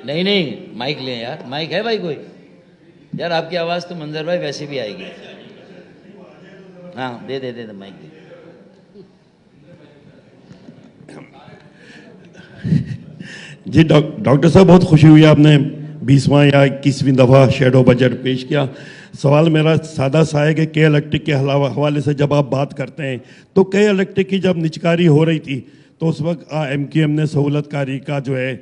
نہیں نہیں مائک لیں یار, مائک ہے بھائی کوئی یار؟ آپ کی آواز تو منظر بھائی ویسے بھی آئے گی. ہاں دے دے دے مائک دے. جی ڈاکٹر صاحب, بہت خوشی ہوئی آپ نے 20واں یا 21ویں دفعہ شیڈو بجٹ پیش کیا. سوال میرا سادہ سا ہے کہ کے الیکٹرک کے حوالے سے جب آپ بات کرتے ہیں تو کے الیکٹرک کی جب نجکاری ہو رہی تھی تو اس وقت ایم کیو ایم نے سہولت کاری کا جو ہے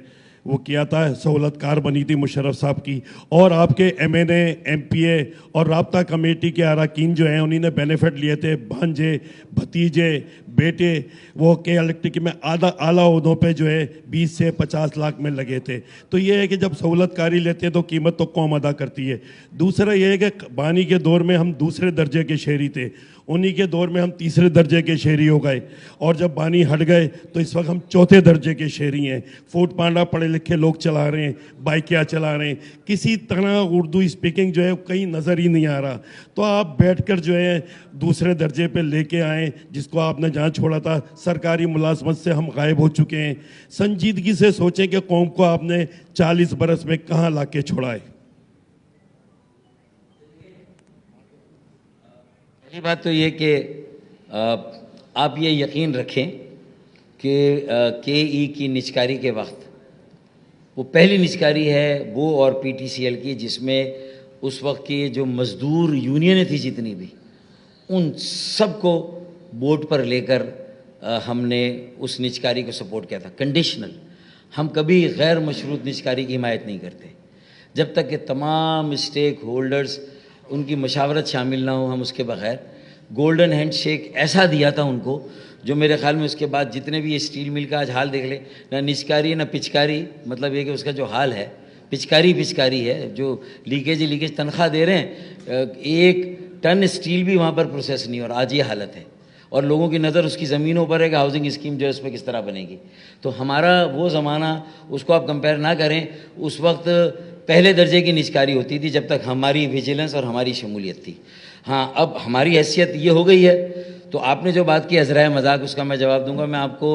وہ کیا تھا, سہولت کار بنی تھی مشرف صاحب کی, اور آپ کے ایم این اے, ایم پی اے اور رابطہ کمیٹی کے اراکین جو ہیں انہوں نے بینیفٹ لیے تھے. بھانجے, بھتیجے, بیٹے وہ کے الیکٹرک میں اعلیٰ عہدوں پہ جو ہے 20 سے 50 لاکھ میں لگے تھے. تو یہ ہے کہ جب سہولت کاری لیتے ہیں تو قیمت تو قوم ادا کرتی ہے. دوسرا یہ ہے کہ بانی کے دور میں ہم دوسرے درجے کے شہری تھے, انہی کے دور میں ہم تیسرے درجے کے شہری ہو گئے, اور جب بانی ہٹ گئے تو اس وقت ہم چوتھے درجے کے شہری ہیں. فوٹ پانڈا پڑھے لکھے لوگ چلا رہے ہیں, بائکیا چلا رہے ہیں, کسی طرح اردو اسپیکنگ جو ہے کہیں نظر ہی نہیں آ رہا. تو آپ بیٹھ کر جو ہے دوسرے درجے پہ لے کے آئیں, جس کو آپ نے جہاں چھوڑا تھا سرکاری ملازمت سے ہم غائب ہو چکے ہیں. سنجیدگی سے سوچیں کہ قوم کو آپ نے 40 برس میں کہاں لا کے چھوڑا ہے. پہلی بات تو یہ کہ آپ یہ یقین رکھیں کہ کے ای کی نجکاری کے وقت وہ پہلی نجکاری ہے وہ اور پی ٹی سی ایل کی جس میں اس وقت کی جو مزدور یونینیں تھی جتنی بھی, ان سب کو بورڈ پر لے کر ہم نے اس نجکاری کو سپورٹ کیا تھا. کنڈیشنل, ہم کبھی غیر مشروط نجکاری کی حمایت نہیں کرتے جب تک کہ تمام اسٹیک ہولڈرز ان کی مشاورت شامل نہ ہو. ہم اس کے بغیر گولڈن ہینڈ شیک ایسا دیا تھا ان کو جو میرے خیال میں اس کے بعد جتنے بھی یہ اسٹیل مل کا آج حال دیکھ لیں, نہ نجکاری نہ پچکاری, مطلب یہ کہ اس کا جو حال ہے پچکاری ہے. جو لیکیج تنخواہ دے رہے ہیں, 1 ٹن اسٹیل بھی وہاں پر پروسیس نہیں, اور آج یہ حالت ہے. اور لوگوں کی نظر اس کی زمینوں پر ہے کہ ہاؤسنگ اسکیم جو ہے اس پہ کس طرح بنے گی. تو ہمارا وہ زمانہ اس کو آپ کمپیئر نہ کریں. اس وقت پہلے درجے کی نجکاری ہوتی تھی جب تک ہماری ویجیلنس اور ہماری شمولیت تھی. ہاں اب ہماری حیثیت یہ ہو گئی ہے. تو آپ نے جو بات کی عذرائے مذاق, اس کا میں جواب دوں گا. میں آپ کو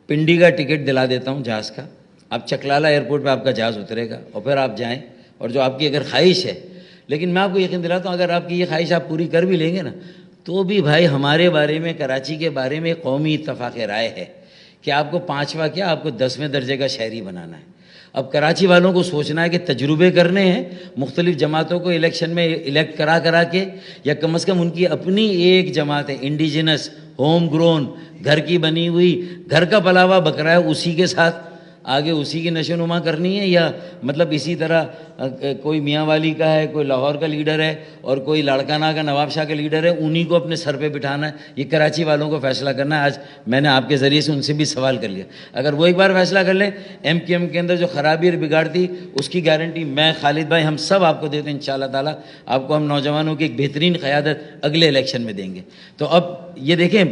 پنڈی کا ٹکٹ دلا دیتا ہوں جہاز کا. آپ چکلالہ ایئرپورٹ پہ آپ کا جہاز اترے گا اور پھر آپ جائیں, اور جو آپ کی اگر خواہش ہے, لیکن میں آپ کو یقین دلاتا ہوں اگر آپ کی یہ خواہش آپ پوری کر بھی لیں گے نا, تو بھی بھائی ہمارے بارے میں, کراچی کے بارے میں قومی اتفاق رائے ہے کہ آپ کو 5واں کیا, آپ کو 10ویں درجے کا شہری بنانا ہے. اب کراچی والوں کو سوچنا ہے کہ تجربے کرنے ہیں مختلف جماعتوں کو الیکشن میں الیکٹ کرا کے, یا کم از کم ان کی اپنی ایک جماعت ہے انڈیجنس, ہوم گرون, گھر کی بنی ہوئی, گھر کا پلا ہوا بکرا ہے, اسی کے ساتھ آگے اسی کی نشو نما کرنی ہے, یا مطلب اسی طرح کوئی میاں والی کا ہے, کوئی لاہور کا لیڈر ہے, اور کوئی لاڑکانہ کا نواب شاہ کا لیڈر ہے, انہی کو اپنے سر پہ بٹھانا ہے. یہ کراچی والوں کو فیصلہ کرنا ہے. آج میں نے آپ کے ذریعے سے ان سے بھی سوال کر لیا, اگر وہ ایک بار فیصلہ کر لیں, ایم کیو ایم کے اندر جو خرابی اور بگاڑ تھی اس کی گارنٹی میں, خالد بھائی, ہم سب آپ کو دیتے ہیں. انشاءاللہ تعالیٰ آپ کو ہم نوجوانوں کی ایک بہترین قیادت اگلے الیکشن میں دیں گے. تو اب یہ دیکھیں,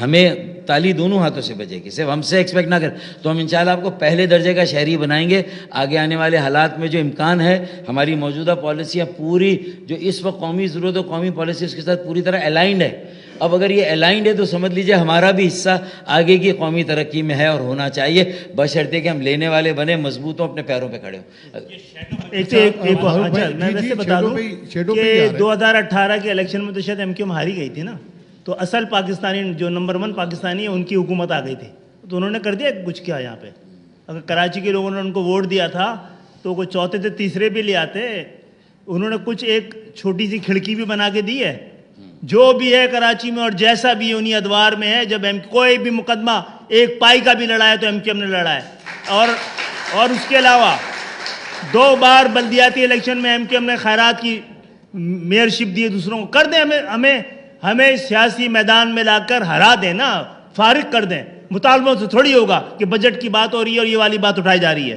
ہمیں تالی دونوں ہاتھوں سے بجے گی, صرف ہم سے ایکسپیکٹ نہ کر. تو ہم انشاءاللہ آپ کو پہلے درجے کا شہری بنائیں گے. آگے آنے والے حالات میں جو امکان ہے, ہماری موجودہ پالیسیاں پوری جو اس وقت قومی ضرورت و قومی پالیسی اس کے ساتھ پوری طرح الائنڈ ہے. اب اگر یہ الائنڈ ہے تو سمجھ لیجئے ہمارا بھی حصہ آگے کی قومی ترقی میں ہے اور ہونا چاہیے, بشرطے کہ ہم لینے والے بنے, مضبوط ہوں, اپنے پیروں پہ کھڑے ہوں. میں ویسے بتا دوں کہ 2018 کے الیکشن میں تو شاید ایم کیو ایم ہاری گئی تھی نا, تو اصل پاکستانی جو نمبر 1 پاکستانی ہے ان کی حکومت آ گئی تھی, تو انہوں نے کر دیا کچھ کیا یہاں پہ. اگر کراچی کے لوگوں نے ان کو ووٹ دیا تھا تو کوئی چوتھے سے تیسرے بھی لے آتے. انہوں نے کچھ ایک چھوٹی سی کھڑکی بھی بنا کے دی ہے. جو بھی ہے کراچی میں اور جیسا بھی انہی ادوار میں ہے, جب کوئی بھی مقدمہ 1 پائی کا بھی لڑا ہے تو ایم کیو ایم نے لڑا ہے. اور اس کے علاوہ 2 بار بلدیاتی الیکشن میں ایم کیو ایم نے خیرات کی میئرشپ دی ہے دوسروں کو. کر دیں, ہمیں سیاسی میدان میں لا کر ہرا دیں نا, فارغ کر دیں. مطالبوں سے تھوڑی ہوگا کہ بجٹ کی بات ہو رہی ہے اور یہ والی بات اٹھائی جا رہی ہے.